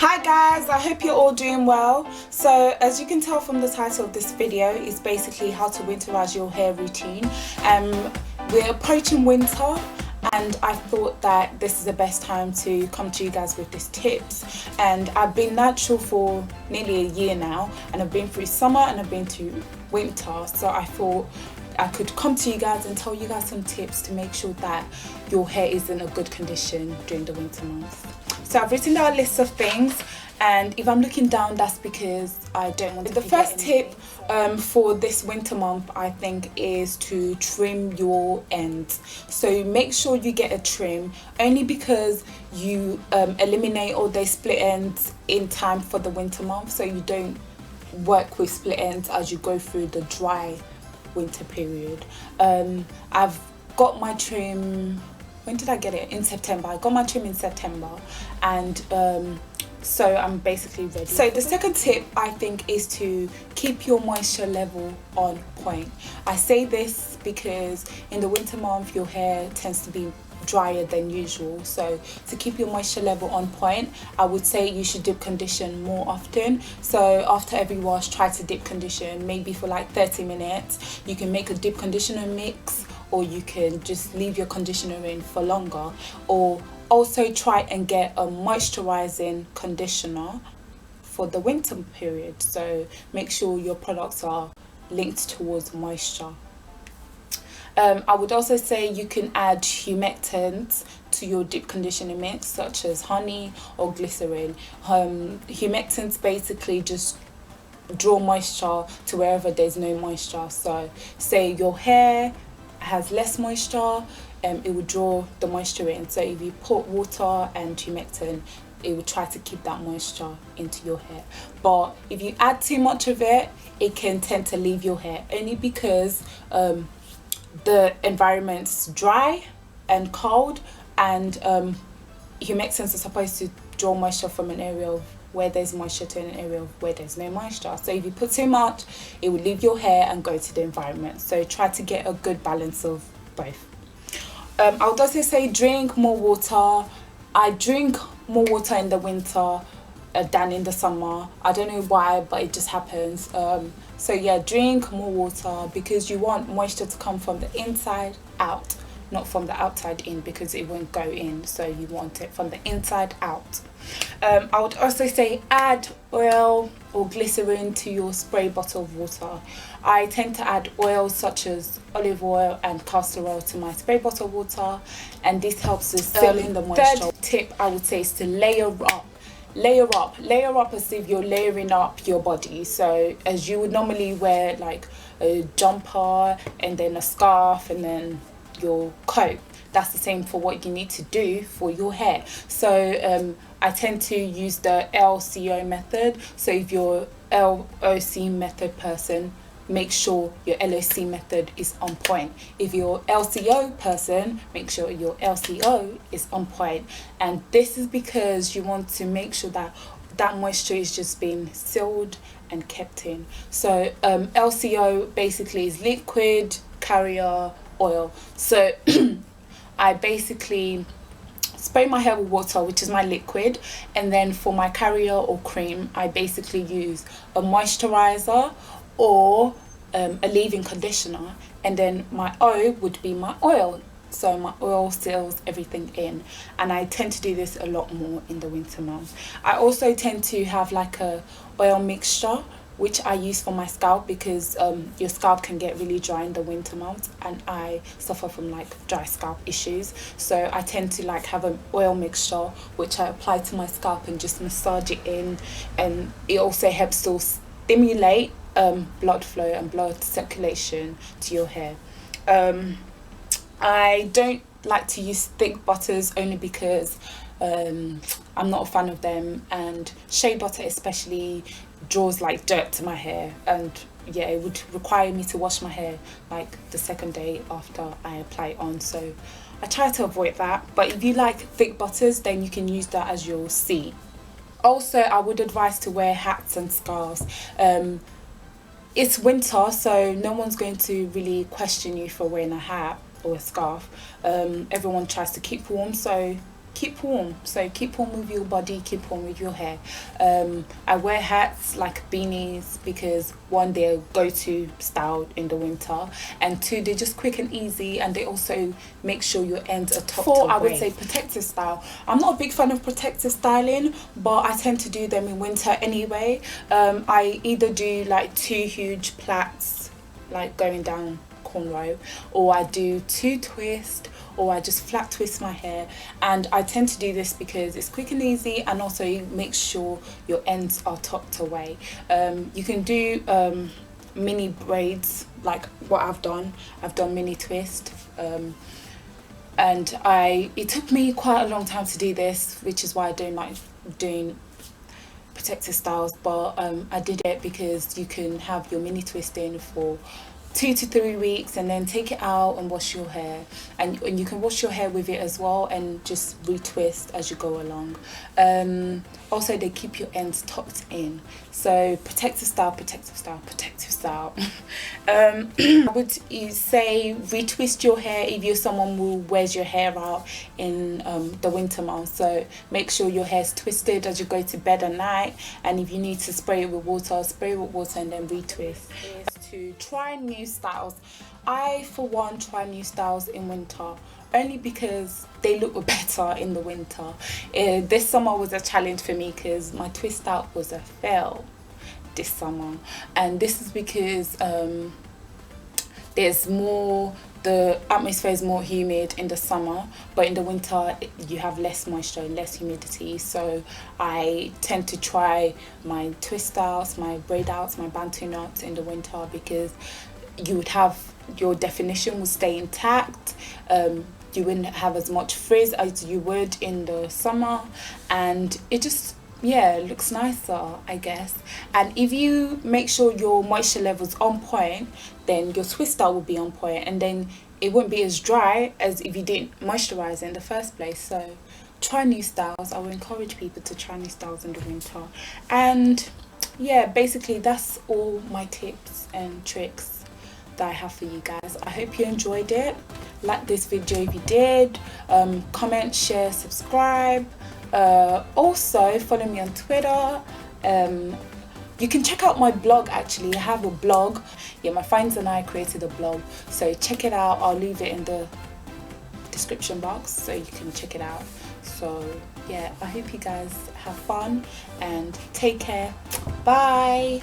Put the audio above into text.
Hi guys, I hope you're all doing well. So as you can tell from the title of this video, it's basically how to winterize your hair routine. We're approaching winter and I thought that this is the best time to come to you guys with these tips. And I've been natural for nearly a year now, and I've been through summer and I've been through winter, so I thought I could come to you guys and tell you guys some tips to make sure that your hair is in a good condition during the winter months. So I've written down a list of things, and if I'm looking down, that's because I don't want to forget. The first tip for this winter month, I think, is to trim your ends. So make sure you get a trim, only because you eliminate all those split ends in time for the winter month, so you don't work with split ends as you go through the dry winter period. I've got my trim, when did I get it? In September. I got my trim in September, and so I'm basically ready. So the second tip, I think, is to keep your moisture level on point. I say this because in the winter month your hair tends to be drier than usual, so to keep your moisture level on point, I would say you should dip condition more often. So after every wash, try to dip condition, maybe for like 30 minutes. You can make a dip conditioner mix, or you can just leave your conditioner in for longer, or also try and get a moisturizing conditioner for the winter period. So make sure your products are linked towards moisture. I would also say you can add humectants to your deep conditioning mix, such as honey or glycerin. Humectants basically just draw moisture to wherever there's no moisture. So say your hair has less moisture, it would draw the moisture in. So if you put water and humectant, it would try to keep that moisture into your hair. But if you add too much of it, it can tend to leave your hair, only because the environment's dry and cold, and humectants are supposed to draw moisture from an area of where there's moisture to an area of where there's no moisture. So if you put too much, it will leave your hair and go to the environment. So try to get a good balance of both. I would also say drink more water. I drink more water in the winter than in the summer. I don't know why, but it just happens. So yeah, drink more water, because you want moisture to come from the inside out, not from the outside in, because it won't go in. So you want it from the inside out. I would also say add oil or glycerin to your spray bottle of water. I tend to add oils such as olive oil and castor oil to my spray bottle of water, and this helps us fill in the moisture. Third tip I would say is to layer up as if you're layering up your body. So as you would normally wear like a jumper and then a scarf and then your coat, that's the same for what you need to do for your hair. So I tend to use the LCO method. So if you're LOC method person, make sure your LOC method is on point. If you're LCO person, make sure your LCO is on point. And this is because you want to make sure that that moisture is just being sealed and kept in. So LCO basically is liquid carrier oil. So I basically spray my hair with water, which is my liquid, and then for my carrier or cream, I basically use a moisturizer or a leave-in conditioner, and then my O would be my oil. So my oil seals everything in, and I tend to do this a lot more in the winter months. I also tend to have like a oil mixture, which I use for my scalp, because your scalp can get really dry in the winter months, and I suffer from like dry scalp issues. So I tend to like have an oil mixture which I apply to my scalp and just massage it in, and it also helps to stimulate blood flow and blood circulation to your hair. I don't like to use thick butters, only because I'm not a fan of them, and shea butter especially draws like dirt to my hair, and yeah, it would require me to wash my hair like the second day after I apply it on. So I try to avoid that, but if you like thick butters, then you can use that as your C. Also, I would advise to wear hats and scarves. It's winter, so no one's going to really question you for wearing a hat or a scarf. Everyone tries to keep warm, so keep warm. So keep warm with your body, keep warm with your hair. I wear hats like beanies because one, they're go-to style in the winter, and two, they're just quick and easy, and they also make sure your ends are tucked away. I would say protective style. I'm not a big fan of protective styling, but I tend to do them in winter anyway. I either do like 2 huge plaits, like going down cornrow, or I do 2 twists, or I just flat twist my hair. And I tend to do this because it's quick and easy, and also you make sure your ends are tucked away. You can do mini braids like what I've done mini twist, and it took me quite a long time to do this, which is why I don't like doing protective styles, but I did it because you can have your mini twisting for 2 to 3 weeks and then take it out and wash your hair, and you can wash your hair with it as well and just retwist as you go along. Also, they keep your ends tucked in. So protective style. I would say retwist your hair if you're someone who wears your hair out in the winter months. So make sure your hair's twisted as you go to bed at night, and if you need to spray it with water, spray it with water and then retwist. To try new styles. I for one try new styles in winter only because they look better in the winter. This summer was a challenge for me because my twist out was a fail this summer, and this is because the atmosphere is more humid in the summer, but in the winter you have less moisture and less humidity. So I tend to try my twist outs, my braid outs, my bantu knots in the winter because you would have, your definition will stay intact. You wouldn't have as much frizz as you would in the summer, and it just, yeah, it looks nicer, I guess. And if you make sure your moisture level's on point, then your twist out will be on point, and then it won't be as dry as if you didn't moisturize in the first place. So try new styles. I will encourage people to try new styles in the winter. And yeah, basically that's all my tips and tricks that I have for you guys. I hope you enjoyed it. Like this video if you did. Comment, share, subscribe. Also follow me on Twitter. You can check out my blog. Actually, I have a blog. Yeah, my friends and I created a blog, so check it out. I'll leave it in the description box so you can check it out. So yeah, I hope you guys have fun and take care. Bye.